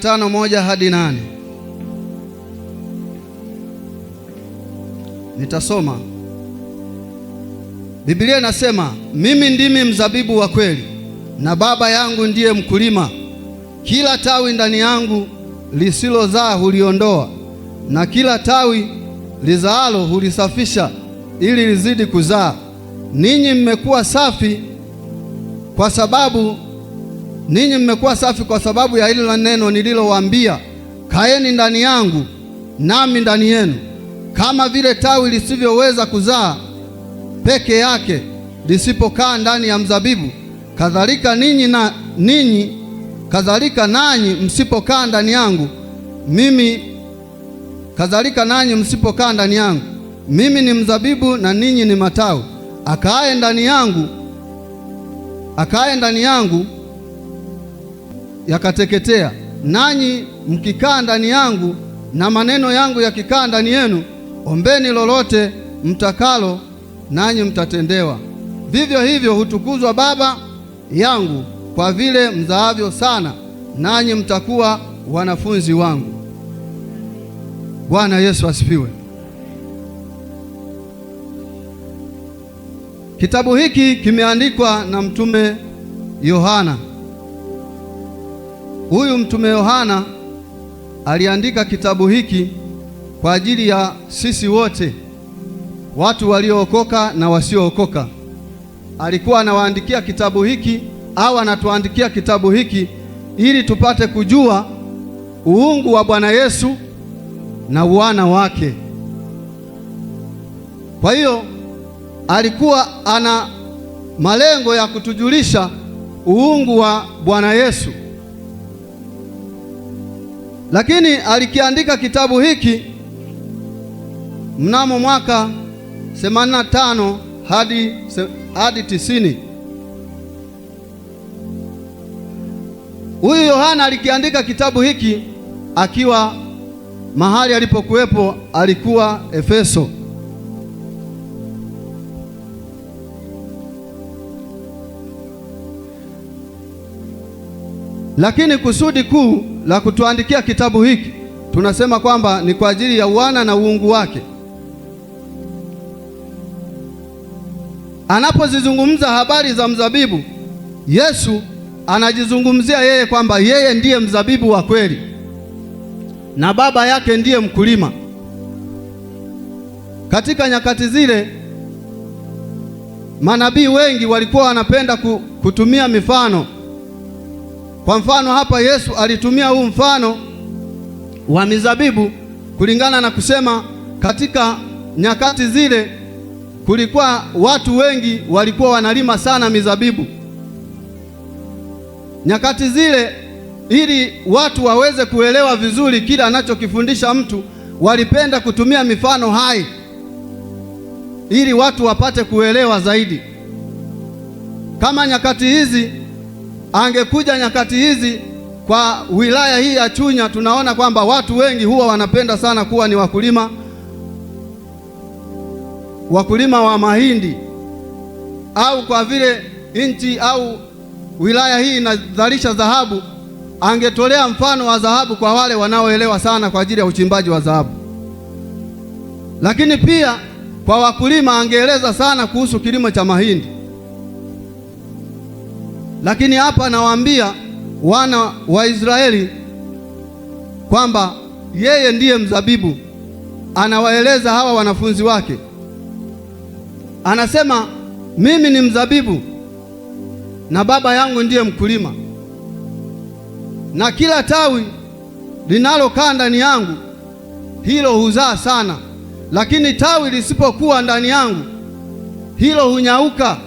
5:1 hadi 8. Nitasoma. Biblia inasema, mimi ndimi mzabibu wa kweli na Baba yangu ndiye mkulima. Kila tawi ndani yangu lisilozaa huliondoa, na kila tawi lizaalo hulisafisha ili lizidi kuzaa. Ninyi mmekuwa safi kwa sababu ya hilo neno nililowaambia, kaeni ndani yangu nami ndani yenu. Kama vile tawi lisivyoweza kuzaa peke yake lisipokaa ndani ya mzabibu, kadhalika nanyi msipokaa ndani yangu, mimi ni mzabibu na ninyi ni matawi. Akaaye ndani yangu yakateketea. Nanyi mkikaa ndani yangu na maneno yangu yakikaa ndani yenu, ombeni lolote mtakalo, nanyi mtatendewa. Vivyo hivyo hutukuzwa Baba yangu kwa vile mzaavyo sana, nanyi mtakuwa wanafunzi wangu. Bwana Yesu asifiwe. Kitabu hiki kimeandikwa na mtume Yohana. Huyu mtume Yohana aliandika kitabu hiki kwa ajili ya sisi wote, watu waliookoka na wasiookoka. Alikuwa anawaandikia kitabu hiki au anatuandikia kitabu hiki ili tupate kujua uungu wa Bwana Yesu na wana wake. Kwa hiyo alikuwa ana malengo ya kutujulisha uungu wa Bwana Yesu. Lakini alikiandika kitabu hiki mnamo mwaka 85 hadi 90. Huyu Yohana alikiandika kitabu hiki akiwa mahali alipokuwepo, alikuwa Efeso. Lakini kusudi kuu la kutuandikia kitabu hiki, tunasema kwamba ni kwa ajili ya wana na uungu wake. Anapozizungumza habari za mzabibu, Yesu anajizungumzia yeye kwamba yeye ndiye mzabibu wa kweli na Baba yake ndiye mkulima. Katika nyakati zile manabii wengi walikuwa wanapenda kutumia mifano. Kwa mfano hapa Yesu alitumia huu mfano wa mizabibu kulingana na kusema katika nyakati zile kulikuwa watu wengi walikuwa wanalima sana mizabibu. Nyakati zile, ili watu waweze kuelewa vizuri kila anachokifundisha mtu, walipenda kutumia mifano hai ili watu wapate kuelewa zaidi. Kama nyakati hizi, angekuja nyakati hizi kwa wilaya hii ya Chunya, tunaona kwamba watu wengi huwa wanapenda sana kuwa ni wakulima wa mahindi, au kwa vile nchi au wilaya hii inazalisha dhahabu, angetolea mfano wa dhahabu kwa wale wanaoelewa sana kwa ajili ya uchimbaji wa dhahabu. Lakini pia kwa wakulima angeeleza sana kuhusu kilimo cha mahindi. Lakini hapa nawaambia wana wa Israeli kwamba yeye ndiye mzabibu. Anawaeleza hawa wanafunzi wake, anasema mimi ni mzabibu na Baba yangu ndiye mkulima, na kila tawi linalokaa ndani yangu hilo huzaa sana, lakini tawi lisipokuwa ndani yangu hilo hunyauka.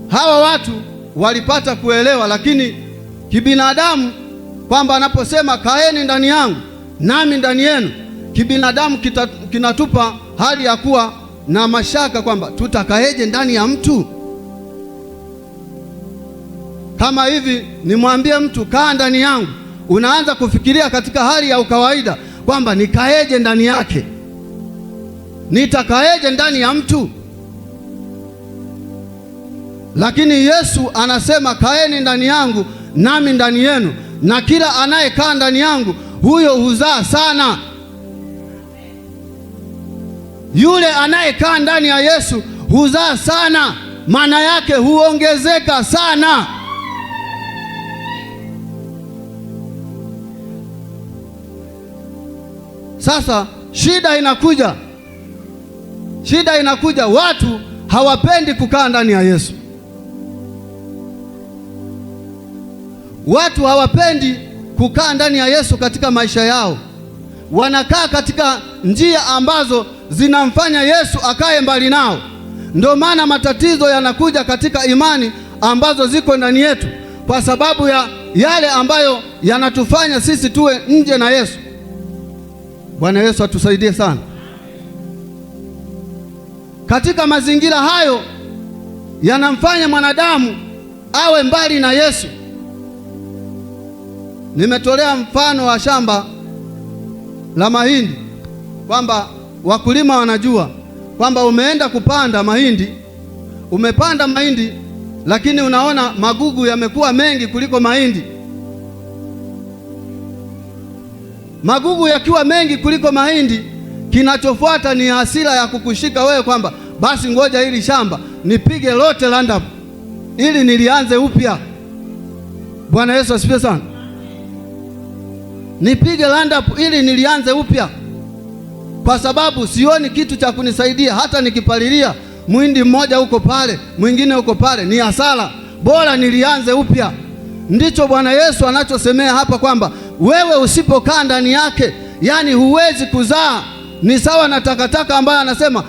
Hawa watu walipata kuelewa, lakini kibinadamu, kwamba anaposema kaeni ndani yangu nami ndani yenu, kibinadamu kinatupa hali ya kuwa na mashaka kwamba tutakaeje ndani ya mtu. Kama hivi nimwambie mtu kaa ndani yangu, unaanza kufikiria katika hali ya ukawaida kwamba nikaeje ndani yake, nitakaeje ndani ya mtu. Lakini Yesu anasema kaeni ndani yangu nami ndani yenu, na kila anayekaa ndani yangu huyo huzaa sana. Yule anayekaa ndani ya Yesu huzaa sana, maana yake huongezeka sana. Sasa shida inakuja, watu hawapendi kukaa ndani ya Yesu. Watu hawapendi kukaa ndani ya Yesu katika maisha yao. Wanakaa katika njia ambazo zinamfanya Yesu akae mbali nao. Ndio maana matatizo yanakuja katika imani ambazo ziko ndani yetu, kwa sababu ya yale ambayo yanatufanya sisi tuwe nje na Yesu. Bwana Yesu atusaidie sana. Katika mazingira hayo yanamfanya mwanadamu awe mbali na Yesu. Nimetolea mfano wa shamba la mahindi, kwamba wakulima wanajua kwamba umeenda kupanda mahindi, umepanda mahindi, lakini unaona magugu yamekuwa mengi kuliko mahindi. Magugu yakiwa mengi kuliko mahindi, kinachofuata ni hasira ya kukushika wewe kwamba basi ngoja hili shamba nipige lote Roundup ili nilianze upya. Bwana Yesu asifiwe sana. Nipige Roundup ili nilianze upya, kwa sababu sioni kitu cha kunisaidia. Hata nikipalilia mwindi mmoja huko pale, mwingine huko pale, ni hasara. Bora nilianze upya. Ndicho Bwana Yesu anachosemea hapa, kwamba wewe usipokaa ndani yake, yani huwezi kuzaa. Ni sawa na takataka ambayo anasema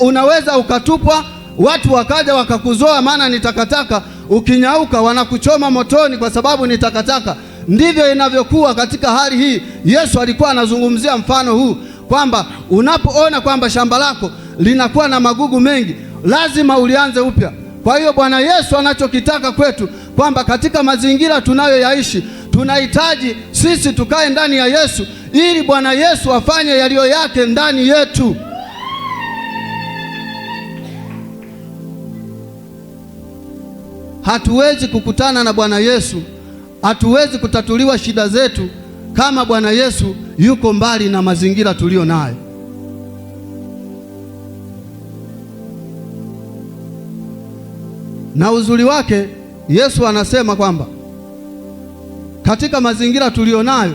unaweza ukatupwa, watu wakaja wakakuzoa, maana ni takataka. Ukinyauka wanakuchoma motoni kwa sababu ni takataka. Ndivyo inavyokuwa katika hali hii. Yesu alikuwa anazungumzia mfano huu, kwamba unapoona kwamba shamba lako linakuwa na magugu mengi, lazima ulianze upya. Kwa hiyo Bwana Yesu anachokitaka kwetu, kwamba katika mazingira tunayoyaishi tunahitaji sisi tukae ndani ya Yesu, ili Bwana Yesu afanye yaliyo yake ndani yetu. Hatuwezi kukutana na Bwana Yesu, hatuwezi kutatuliwa shida zetu kama Bwana Yesu yuko mbali na mazingira tulio nayo. Na uzuri wake Yesu anasema kwamba katika mazingira tulio nayo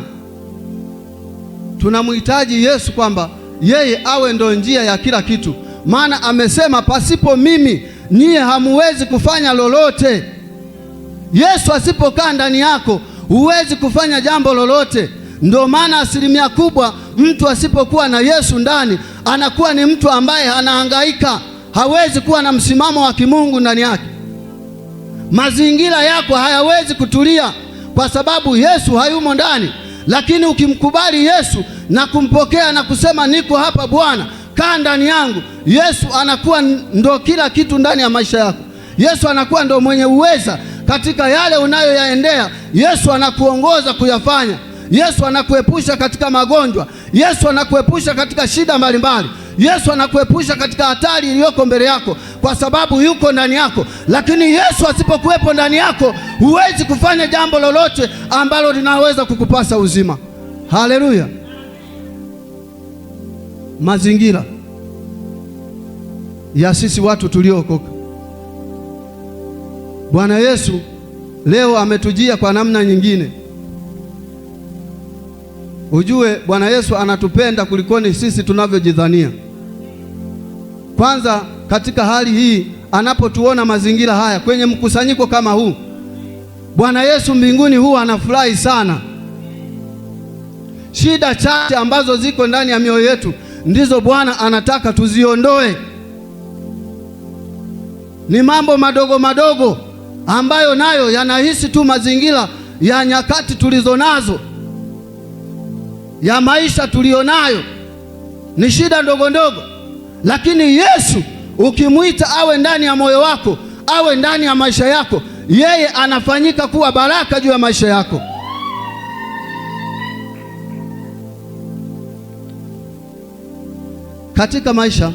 tunamhitaji Yesu, kwamba yeye awe ndo njia ya kila kitu. Maana amesema pasipo mimi nyie hamuwezi kufanya lolote. Yesu asipokaa ndani yako huwezi kufanya jambo lolote. Ndio maana asilimia kubwa mtu asipokuwa na Yesu ndani anakuwa ni mtu ambaye anahangaika, hawezi kuwa na msimamo wa kimungu ndani yake. Mazingira yako hayawezi kutulia kwa sababu Yesu hayumo ndani. Lakini ukimkubali Yesu na kumpokea na kusema niko hapa Bwana, kaa ndani yangu, Yesu anakuwa ndo kila kitu ndani ya maisha yako. Yesu anakuwa ndo mwenye uweza katika yale unayoyaendea. Yesu anakuongoza kuyafanya. Yesu anakuepusha katika magonjwa. Yesu anakuepusha katika shida mbalimbali. Yesu anakuepusha katika hatari iliyoko mbele yako, kwa sababu yuko ndani yako. Lakini Yesu asipokuwepo ndani yako, huwezi kufanya jambo lolote ambalo linaweza kukupasa uzima. Haleluya! Mazingira ya sisi watu tuliookoka, Bwana Yesu leo ametujia kwa namna nyingine. Ujue Bwana Yesu anatupenda kulikoni sisi tunavyojidhania. Kwanza katika hali hii, anapotuona mazingira haya kwenye mkusanyiko kama huu, Bwana Yesu mbinguni huwa anafurahi sana. Shida chache ambazo ziko ndani ya mioyo yetu ndizo Bwana anataka tuziondoe. Ni mambo madogo madogo ambayo nayo yanahisi tu mazingira ya nyakati tulizo nazo, ya maisha tulionayo, ni shida ndogo ndogo. Lakini Yesu ukimwita awe ndani ya moyo wako, awe ndani ya maisha yako, yeye anafanyika kuwa baraka juu ya maisha yako. Katika maisha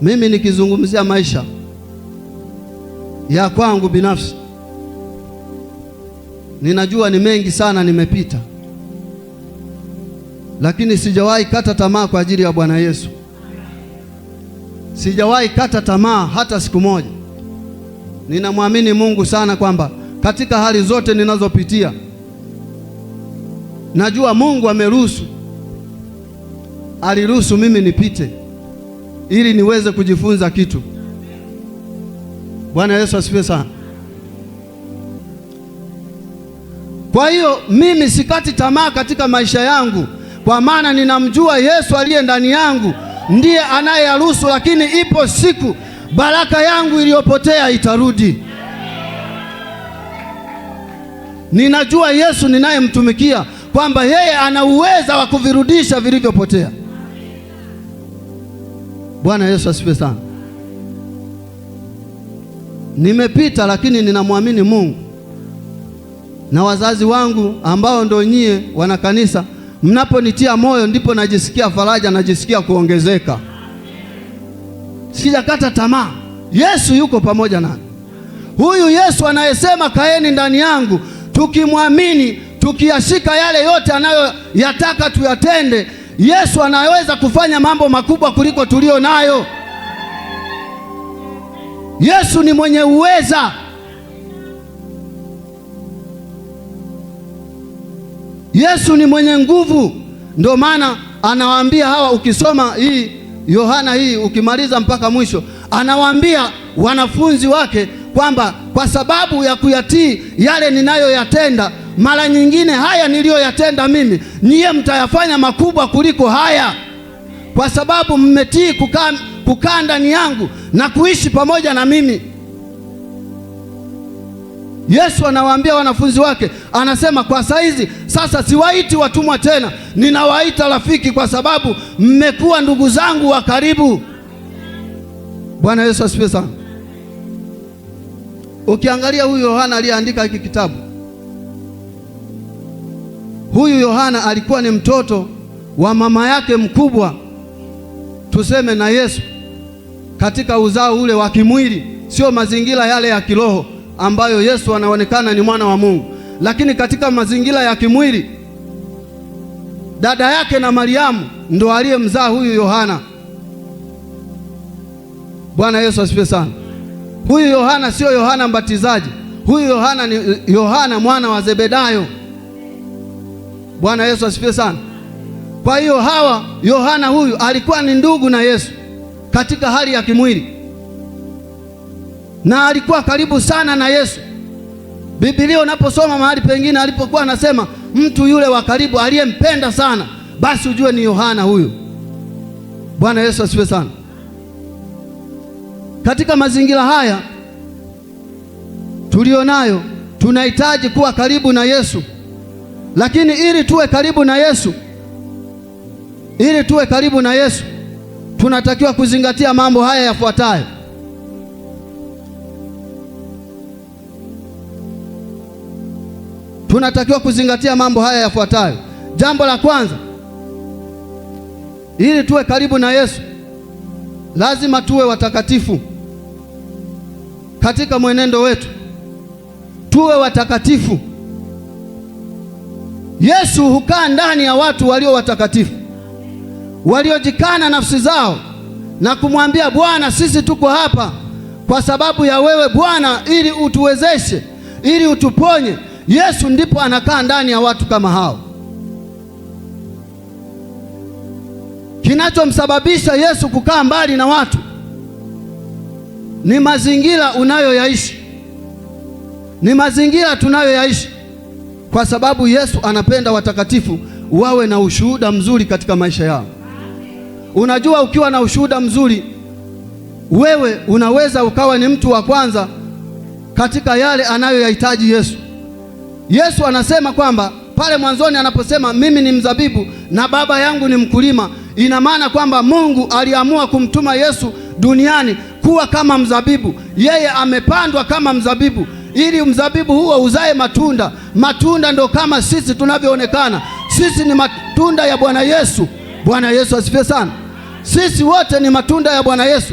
Mimi nikizungumzia maisha ya kwangu binafsi, ninajua ni mengi sana nimepita, lakini sijawahi kata tamaa kwa ajili ya Bwana Yesu. Sijawahi kata tamaa hata siku moja. Ninamwamini Mungu sana kwamba katika hali zote ninazopitia, najua Mungu aliruhusu mimi nipite ili niweze kujifunza kitu. Bwana Yesu asifiwe sana. Kwa hiyo mimi sikati tamaa katika maisha yangu, kwa maana ninamjua Yesu aliye ndani yangu ndiye anayeruhusu, lakini ipo siku baraka yangu iliyopotea itarudi. Ninajua Yesu ninayemtumikia kwamba yeye ana uweza wa kuvirudisha vilivyopotea. Bwana Yesu asifiwe sana. Nimepita, lakini ninamwamini Mungu, na wazazi wangu ambao ndio nyie wana kanisa, mnaponitia moyo ndipo najisikia faraja, najisikia kuongezeka. Sijakata tamaa. Yesu yuko pamoja nami. Huyu Yesu anayesema kaeni ndani yangu, tukimwamini, tukiyashika yale yote anayoyataka tuyatende, Yesu anaweza kufanya mambo makubwa kuliko tulio nayo. Yesu ni mwenye uweza. Yesu ni mwenye nguvu. Ndio maana anawaambia hawa, ukisoma hii Yohana hii ukimaliza mpaka mwisho, anawaambia wanafunzi wake kwamba kwa sababu ya kuyatii yale ninayoyatenda, mara nyingine haya niliyoyatenda mimi, nyie mtayafanya makubwa kuliko haya, kwa sababu mmetii kukaa ndani yangu na kuishi pamoja na mimi. Yesu anawaambia wanafunzi wake, anasema kwa saizi sasa siwaiti watumwa tena, ninawaita rafiki, kwa sababu mmekuwa ndugu zangu wa karibu. Bwana Yesu asifiwe sana. Ukiangalia huyu Yohana aliyeandika hiki kitabu, huyu Yohana alikuwa ni mtoto wa mama yake mkubwa, tuseme na Yesu, katika uzao ule wa kimwili, sio mazingira yale ya kiroho ambayo Yesu anaonekana ni mwana wa Mungu, lakini katika mazingira ya kimwili, dada yake na Mariamu ndo aliyemzaa huyu Yohana. Bwana Yesu asifiwe sana. Huyu Yohana sio Yohana Mbatizaji. Huyu Yohana ni Yohana mwana wa Zebedayo. Bwana Yesu asifiwe sana. Kwa hiyo Yohana huyu alikuwa ni ndugu na Yesu katika hali ya kimwili, na alikuwa karibu sana na Yesu. Biblia unaposoma mahali pengine alipokuwa anasema mtu yule wa karibu aliyempenda sana, basi ujue ni Yohana huyu. Bwana Yesu asifiwe sana. Katika mazingira haya tulionayo, tunahitaji kuwa karibu na Yesu, lakini ili tuwe karibu na Yesu, tunatakiwa kuzingatia mambo haya yafuatayo. Jambo la kwanza, ili tuwe karibu na Yesu, lazima tuwe watakatifu katika mwenendo wetu. Tuwe watakatifu. Yesu hukaa ndani ya watu walio watakatifu, waliojikana nafsi zao na kumwambia Bwana, sisi tuko hapa kwa sababu ya wewe Bwana, ili utuwezeshe, ili utuponye. Yesu ndipo anakaa ndani ya watu kama hao. Kinachomsababisha Yesu kukaa mbali na watu ni mazingira unayoyaishi, ni mazingira tunayoyaishi, kwa sababu Yesu anapenda watakatifu wawe na ushuhuda mzuri katika maisha yao. Unajua, ukiwa na ushuhuda mzuri, wewe unaweza ukawa ni mtu wa kwanza katika yale anayoyahitaji Yesu. Yesu anasema kwamba pale mwanzoni anaposema mimi ni mzabibu na Baba yangu ni mkulima, ina maana kwamba Mungu aliamua kumtuma Yesu duniani kuwa kama mzabibu. Yeye amepandwa kama mzabibu ili mzabibu huo uzae matunda. Matunda ndo kama sisi tunavyoonekana. Sisi ni matunda ya Bwana Yesu. Bwana Yesu asifiwe sana. Sisi wote ni matunda ya Bwana Yesu.